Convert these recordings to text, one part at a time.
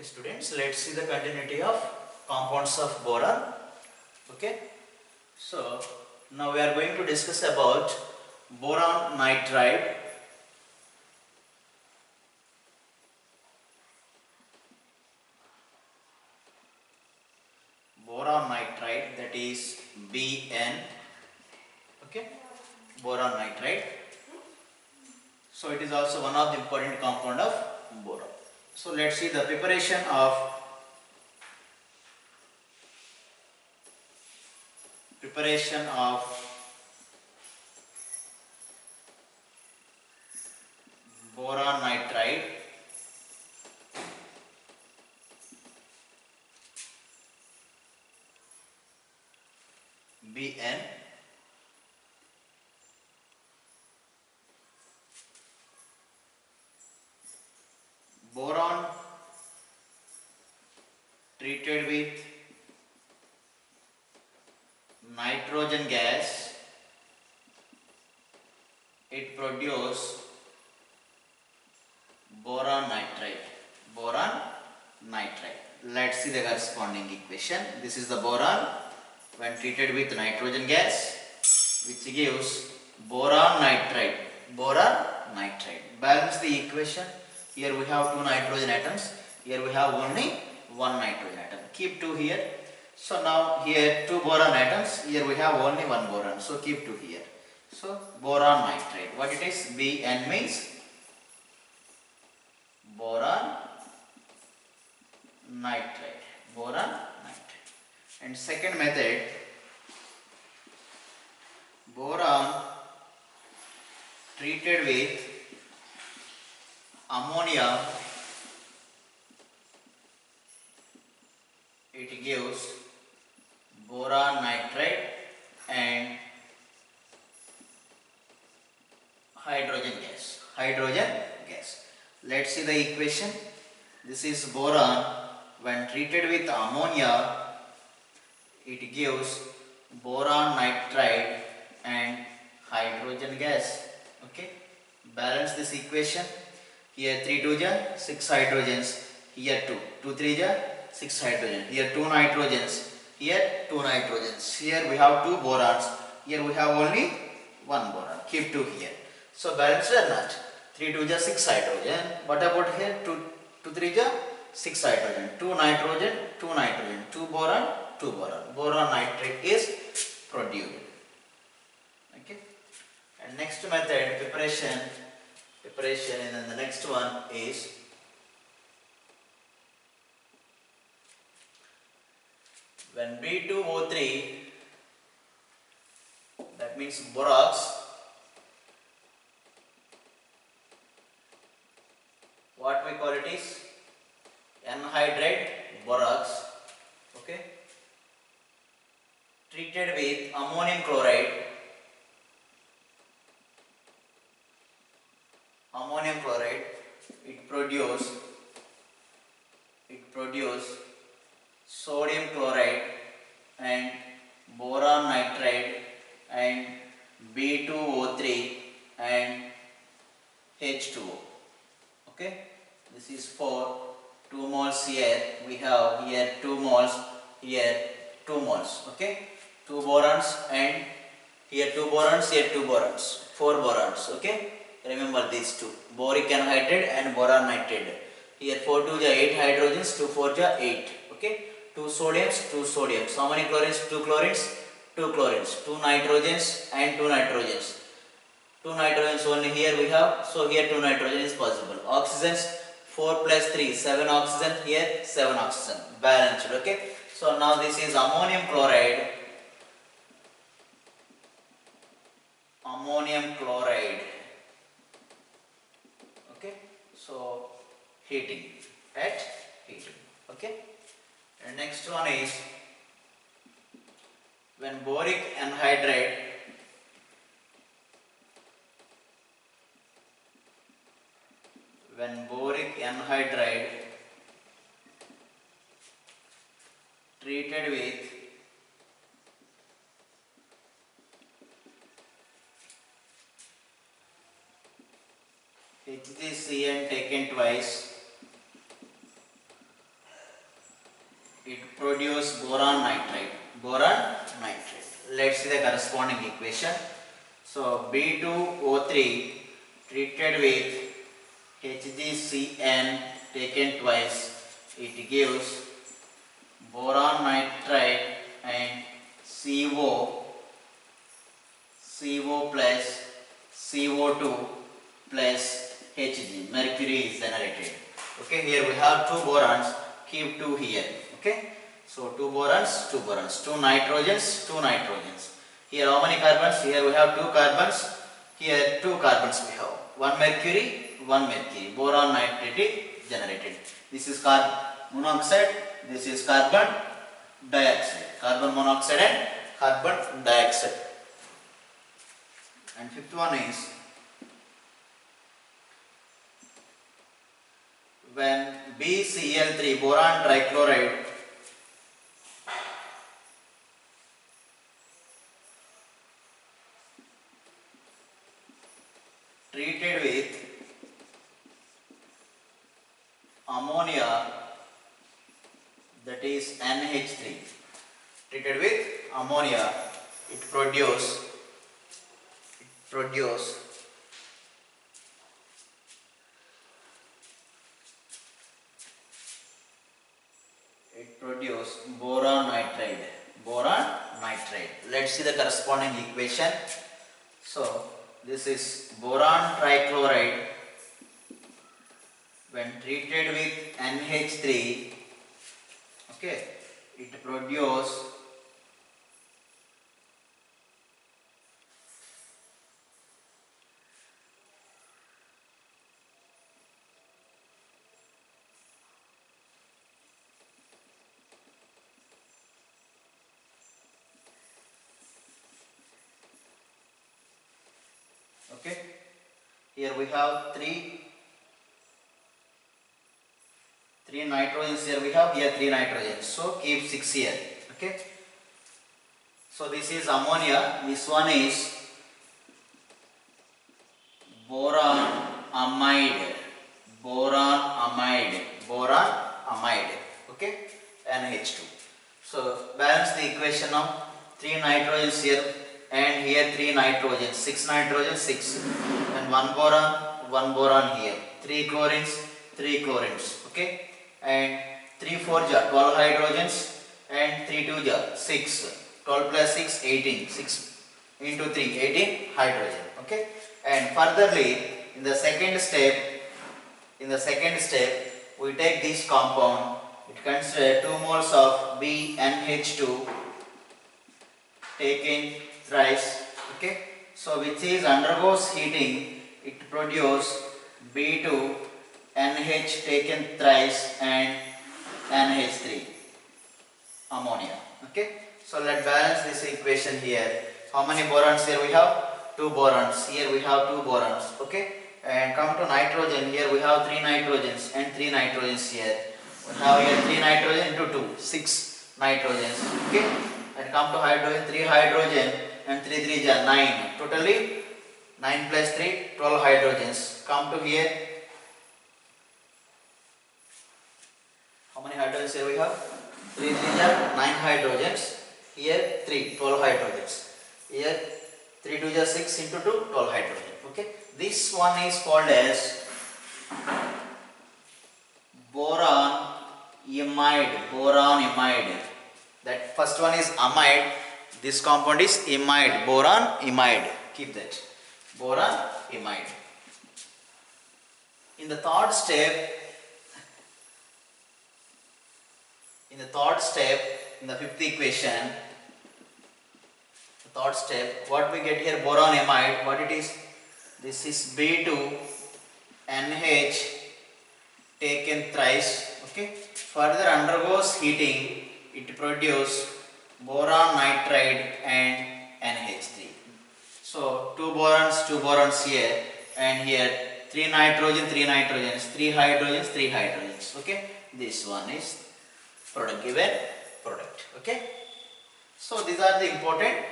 students, let's see the continuity of compounds of boron. Okay, so now we are going to discuss about boron nitride. Boron nitride, that is Bn. Okay, boron nitride. So it is also one of the important compound of boron. So let's see the preparation of boron nitride. Bn. Boron treated with nitrogen gas, it produces boron nitride. Boron nitride. Let's see the corresponding equation. This is the boron when treated with nitrogen gas, which gives boron nitride. Boron nitride. Balance the equation. Here we have two nitrogen atoms. Here we have only one nitrogen atom. Keep two here. So now here two boron atoms. Here we have only one boron. So keep two here. So boron nitride. What it is? Bn means boron nitride. Boron nitride. And second method, boron treated with ammonia, it gives boron nitride and hydrogen gas. Hydrogen gas. Let's see the equation. This is boron when treated with ammonia, it gives boron nitride and hydrogen gas. Okay, balance this equation. Here 3 2 ja 6 hydrogens, here 2 2 3 ja 6 hydrogen, here 2 nitrogens, here 2 nitrogens, here we have 2 borons, here we have only 1 boron. Keep 2 here. So balanced or not? 3 2 ja 6 hydrogen. What about here? 2 3 ja 6 hydrogen, 2 nitrogen, 2 nitrogen, 2 boron, 2 boron. Boron nitride is produced. Okay. And next method, preparation, and then the next one is when B2O3, that means borax, what we call it is anhydride borax, okay, treated with ammonium chloride, it produce sodium chloride and boron nitride and B2O3 and H2O. Okay, this is for 2 moles here. We have here 2 moles, here 2 moles. Okay, 2 borons and here 2 borons, here 2 borons, 4 borons. Okay, remember these two, boric anhydride and boron nitride. Here 4 2 ja 8 hydrogens, 2 4 ja 8. Okay, 2 sodiums, 2 sodiums. How many chlorines? 2 chlorines, 2 chlorines, 2 nitrogens and 2 nitrogens. 2 nitrogens only here we have, so here 2 nitrogen is possible. Oxygens 4 plus 3, 7 oxygen, here 7 oxygen, balanced. Okay, so now this is ammonium chloride, okay, so heating. Okay, and next one is when boric anhydride treated with HgCN taken twice it produce boron nitride. Boron nitride. Let's see the corresponding equation. So B2O3 treated with HgCN taken twice, it gives boron nitride and CO plus CO2 plus Hg. Mercury is generated. Okay, here we have two borons. Keep two here. Okay, so two borons, two nitrogens. Here how many carbons? Here we have two carbons. Here two carbons we have. One mercury. Boron nitride generated. This is carbon monoxide. This is carbon dioxide. Carbon monoxide and carbon dioxide. And fifth one is when BCl3 boron trichloride treated with ammonia, that is NH3, treated with ammonia, it produce boron nitride. Let's see the corresponding equation. So this is boron trichloride when treated with NH3, okay, it produce okay, here we have three nitrogens. Here we have three nitrogens, so keep 6 here. Okay, so this is ammonia, this one is boron amide, okay, NH2. So balance the equation of 3 nitrogens here and here 3 nitrogens, 6 nitrogens, 6, and one boron here, 3 chlorines, okay, and 3 4 jar 12 hydrogens and 3 2 jar 6, 12 plus 6 18, 6 into 3 18 hydrogen, okay. And furtherly in the second step we take this compound, it consists 2 moles of BNH2 taken thrice, okay, so which is undergoes heating, it produce B2 NH taken thrice and NH3 ammonia, okay. So let's balance this equation here. How many borons here we have? 2 borons. Here we have 2 borons, okay. And come to nitrogen, here we have 3 nitrogens and 3 nitrogens here. We have here 3 nitrogen into 2, 6 nitrogens, okay. And come to hydrogen, 3 hydrogen and 3 3 are 9. Totally 9 plus 3, 12 hydrogens. Come to here. How many hydrogens here we have? 3 3 are 9 hydrogens. Here 3, 12 hydrogens. Here 3 2 are 6 into 2, 12 hydrogen. Okay. This one is called as boron imide. That first one is amide. This compound is imide. Boron imide. Keep that. Boron imide. In the third step, in the fifth equation, third step, what we get here, boron amide, what it is? This is B2 NH taken thrice, okay. Further undergoes heating, it produces boron nitride and NH3. So 2 borons here, and here 3 nitrogens, 3 hydrogens, okay. This one is given product, okay. So these are the important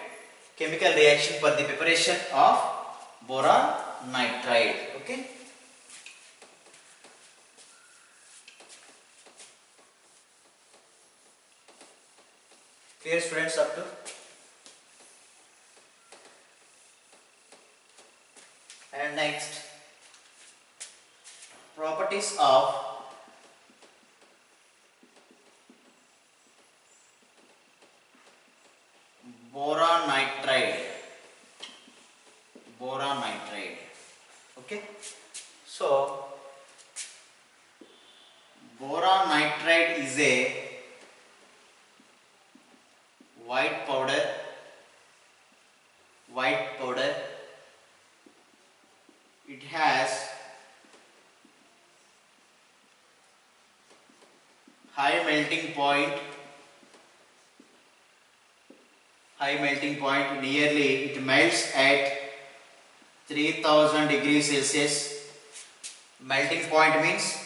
chemical reaction for the preparation of boron nitride, okay. Clear students up to? And next, properties of boron nitride. Boron nitride. Okay. So, boron nitride is a white powder. White powder. It has high melting point. High melting point, nearly it melts at 3000 degrees Celsius. Melting point means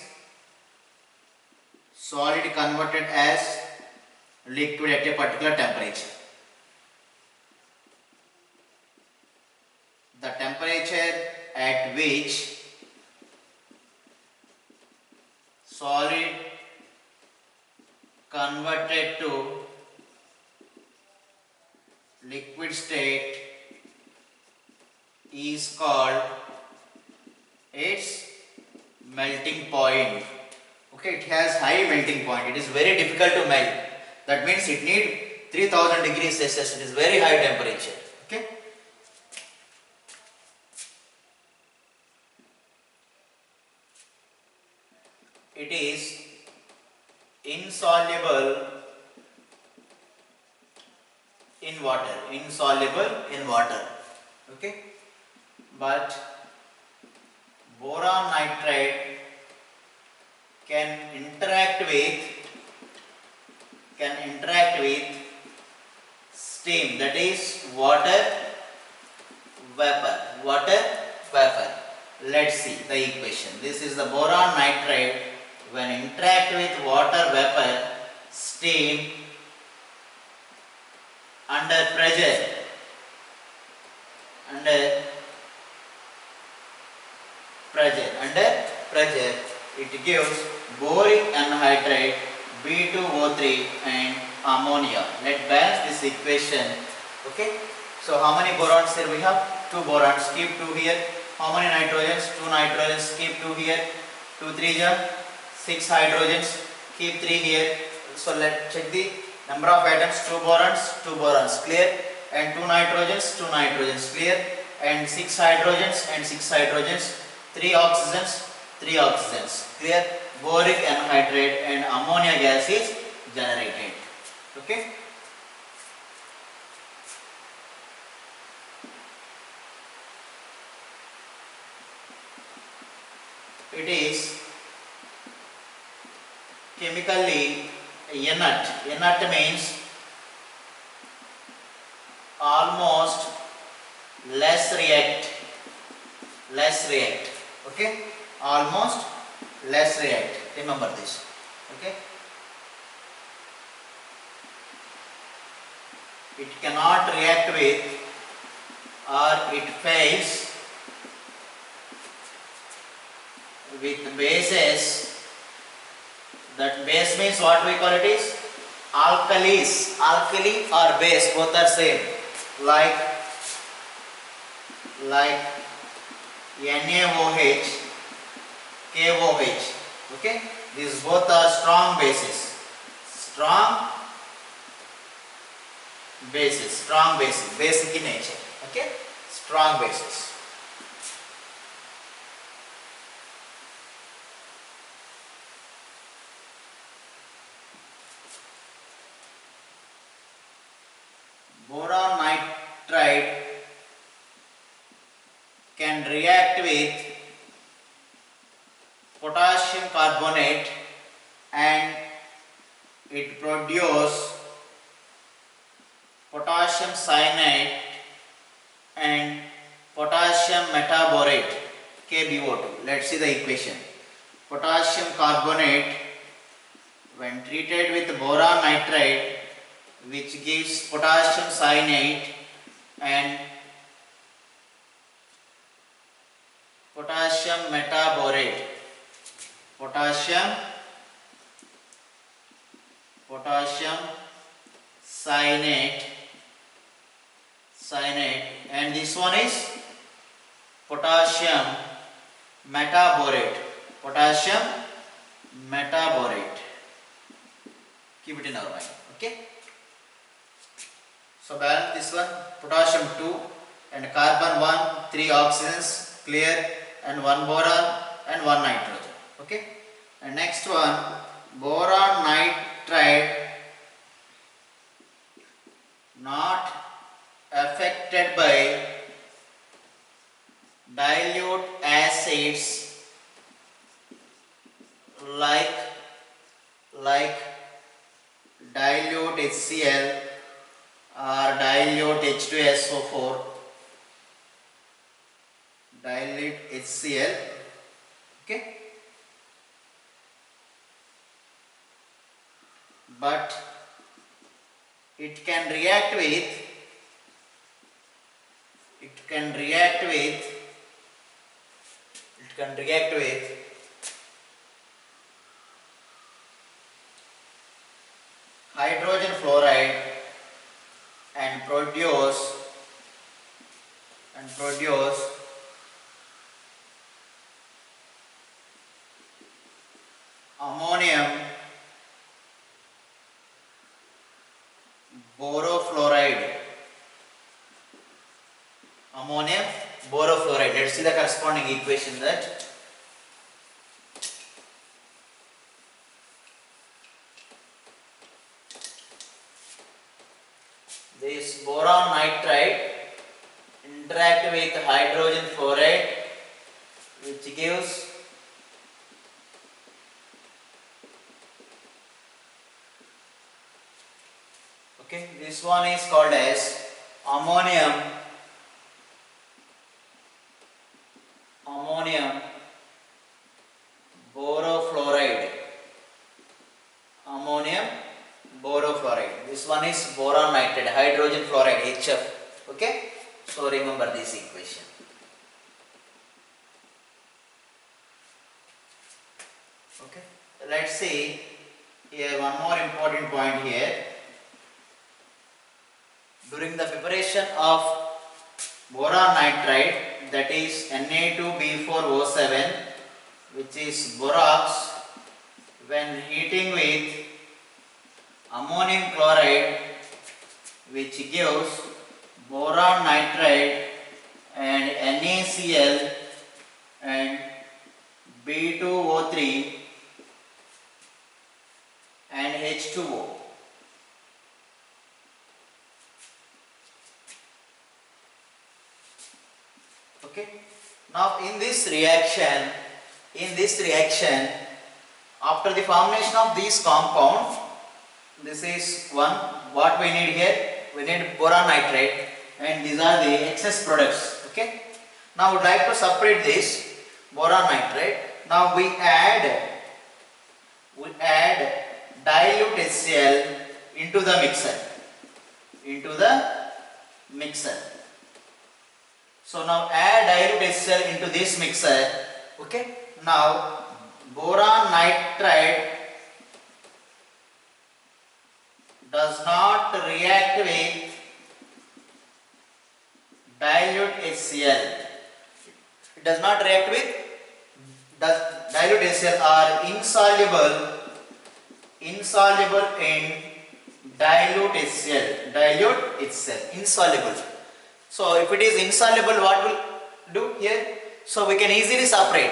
solid converted as liquid at a particular temperature. The temperature at which solid converted to liquid state is called its melting point. Okay, it has high melting point. It is very difficult to melt. That means it needs 3000 degrees Celsius. It is very high temperature. Okay. It is insoluble in water. Insoluble in water. Okay. But boron nitride can interact with steam, that is water vapor. Let's see the equation. This is the boron nitride. When interact with water vapor, steam, under pressure it gives boric anhydride, B2O3 and ammonia. Let's balance this equation. Okay. So how many borons here we have? 2 borons. Keep 2 here. How many nitrogens? 2 nitrogens. Keep 2 here. 2 3 6 hydrogens. Keep 3 here. So let's check the number of atoms. 2 borons. Clear. And 2 nitrogens. Clear. And 6 hydrogens. 3 oxygens. Clear. Boric anhydride and ammonia gas is generated. Okay. It is chemically inert. Inert means almost less react. Okay. Almost less react. Remember this. Okay. It cannot react with, or it fails with bases. That base means what we call it is alkalis. Alkali or base, both are same. Like NaOH, KOH. Okay, these both are strong bases. Basic in nature. Okay, strong bases. Boron nitride can react with potassium carbonate and it produces potassium cyanide and potassium metaborate, KBO2. Let's see the equation. Potassium carbonate when treated with boron nitride, which gives potassium cyanide and potassium metaborate. Potassium cyanate, and this one is potassium metaborate. Potassium metaborate. Keep it in our mind. Okay. So balance this one, potassium 2 and carbon 1, 3 oxygens, clear, and 1 boron and 1 nitrogen. Okay. And next one, boron nitride not affected by dilute acids like dilute HCl or dilute H2SO4, dilute HCl. Okay. But it can react with hydrogen fluoride and produce ammonium borofluoride. Let's see the corresponding equation that this boron nitride interact with hydrogen fluoride, which gives this one is called as ammonium borofluoride. This one is boron nitride, hydrogen fluoride, HF. Okay, so remember this equation. Okay, let's see here one more important point here. During the preparation of boron nitride, that is Na2B4O7, which is borax, when heating with ammonium chloride, which gives boron nitride and NaCl and B2O3 and H2O. Okay. Now in this reaction, after the formation of these compounds, this is one what we need here. We need boron nitride, and these are the excess products. Okay. Now we would like to separate this boron nitride. Now we add dilute HCl into the mixer. So now add dilute HCl into this mixer. Okay. Now boron nitride does not react with dilute HCl. It does not react with dilute HCl, are insoluble in dilute HCl, insoluble. So if it is insoluble, what will do here? So we can easily separate.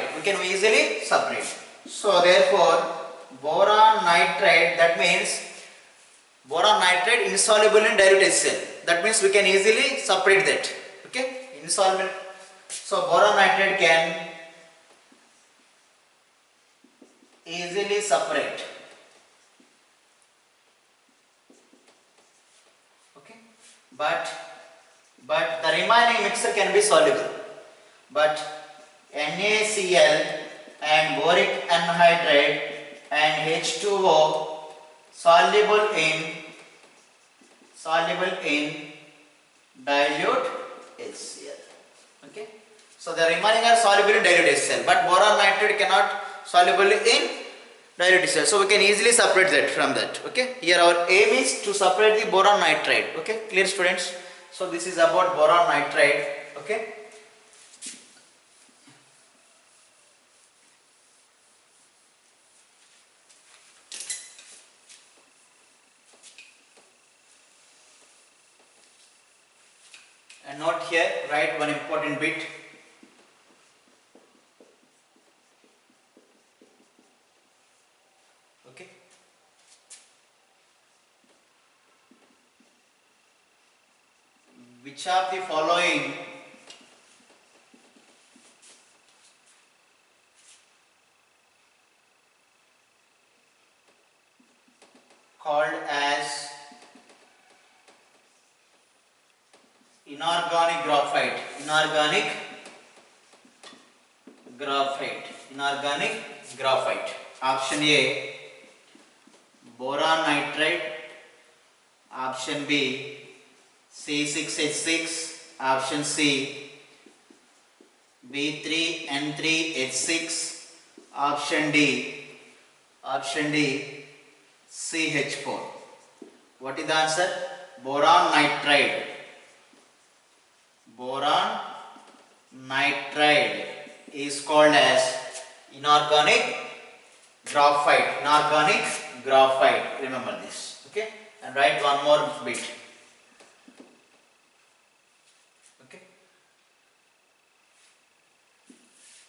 So therefore boron nitride, that means boron nitride insoluble in dilute HCl. That means we can easily separate that. Okay, insoluble. So boron nitride can easily separate. Okay, but the remaining mixture can be soluble. But NaCl and boric anhydride and H2O soluble in dilute HCl. Okay, so the remaining are soluble in dilute HCl, but boron nitride cannot soluble in dilute cell. So we can easily separate that from that. Okay, here our aim is to separate the boron nitride. Okay, clear students? So this is about boron nitride. Okay. And note here, write one important bit. Okay. Which of the following called as inorganic graphite? Inorganic graphite. Inorganic graphite. Option A, boron nitride. Option B, C6H6. Option C, B3N3H6. Option D, CH4. What is the answer? Boron nitride. Boron nitride is called as inorganic graphite. Inorganic graphite. Remember this. Okay. And write one more bit. Okay.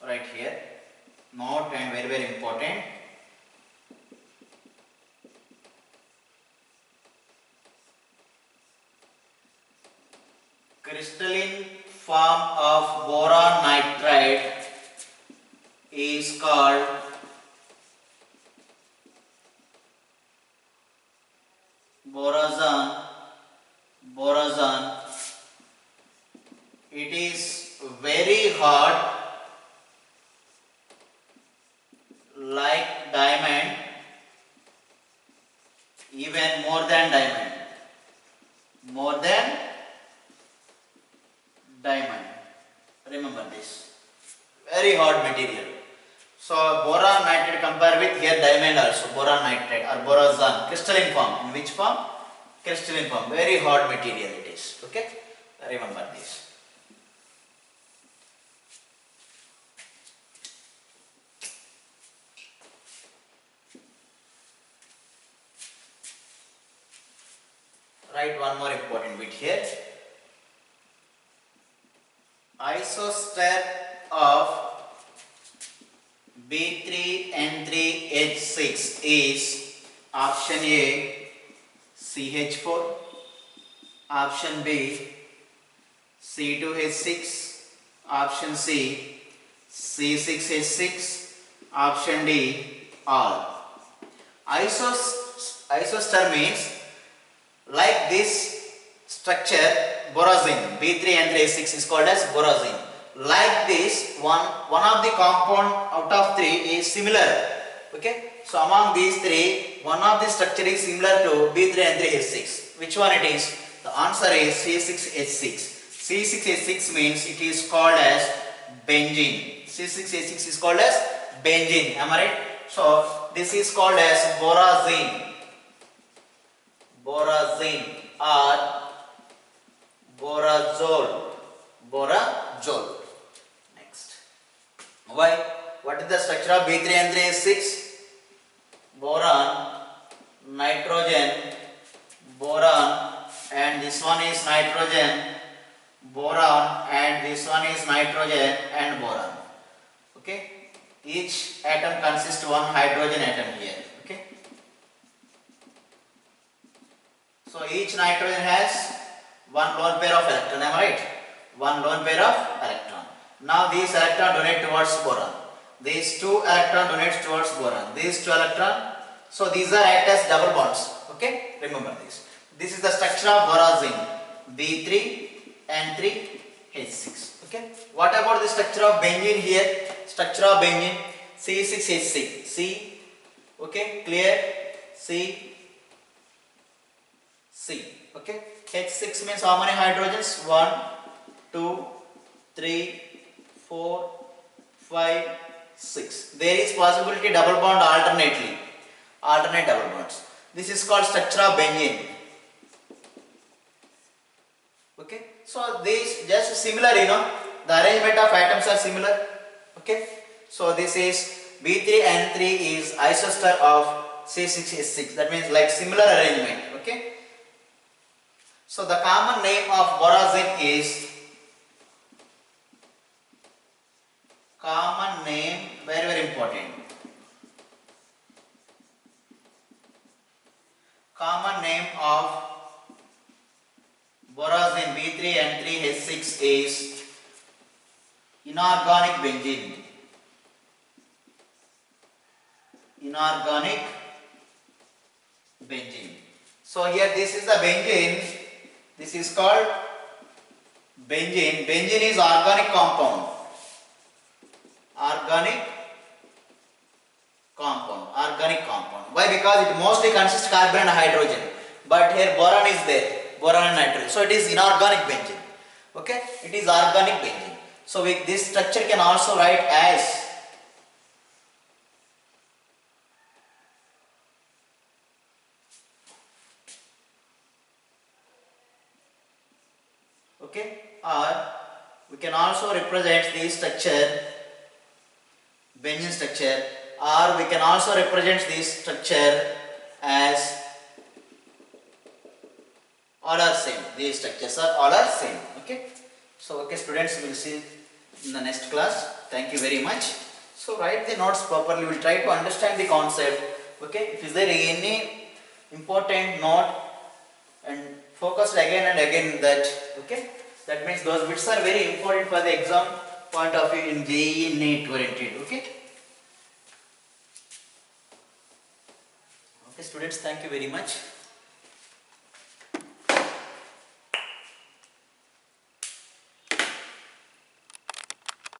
Right here. Note and very, very important. Crystalline form of boron nitride is called borazon. It is very hard, like diamond, even more than diamond. More than diamond. Remember this. Very hard material. So boron nitride compare with here diamond also. Boron nitride or borazon. Crystalline form. In which form? Crystalline form. Very hard material it is. Okay. Remember this. Write one more important bit here. Isostar of B3N3H6 is option A, CH4, option B, C2H6, option C, C6H6, option D, all. Isostar means like this structure, borazine, B3N3H6 is called as borazine. Like this, one of the compound out of three is similar. Okay, so among these three, one of the structure is similar to B3N3H6. Which one it is? The answer is C6H6. C6H6 means it is called as benzene. C6H6 is called as benzene. Am I right? So this is called as borazine. Borazine or borazole. Next. Why? What is the structure of B3N3H6? Boron, nitrogen, boron, and this one is nitrogen, boron, and this one is nitrogen and boron. Okay. Each atom consists of one hydrogen atom here. Okay. So each nitrogen has one lone pair of electron, am I right? One lone pair of electron. Now these electron donate towards boron. These two electron donates towards boron. These two electron. So these are act as double bonds. Okay, remember this. This is the structure of borazine. B3N3H6. Okay. What about the structure of benzene here? Structure of benzene C6H6. C. Okay, clear. C. Okay. H6 means how many hydrogens? 1, 2, 3, 4, 5, 6. There is possibility double bond alternately. Alternate double bonds. This is called structure of benzene. Okay. So these just similar, the arrangement of atoms are similar. Okay. So this is B3N3 is isoester of C6H6. That means like similar arrangement. Okay. So the common name of borazine is common name, very very important. Common name of borazine B3N3H6 is inorganic benzene. Inorganic benzene. So here this is the benzene. This is called benzene. Benzene is organic compound. Organic compound. Why? Because it mostly consists carbon and hydrogen. But here boron is there. Boron and nitrogen. So it is inorganic benzene. Okay? It is organic benzene. So this structure can also write as or we can also represent the structure, benzene structure, or we can also represent this structure as all are same. These structures are all are same. Okay. So okay students, we will see in the next class. Thank you very much. So write the notes properly. We will try to understand the concept. Okay. If is there any important note and focus again and again that. Okay. That means those bits are very important for the exam point of view in JEE NEET oriented. Okay. Okay students, thank you very much.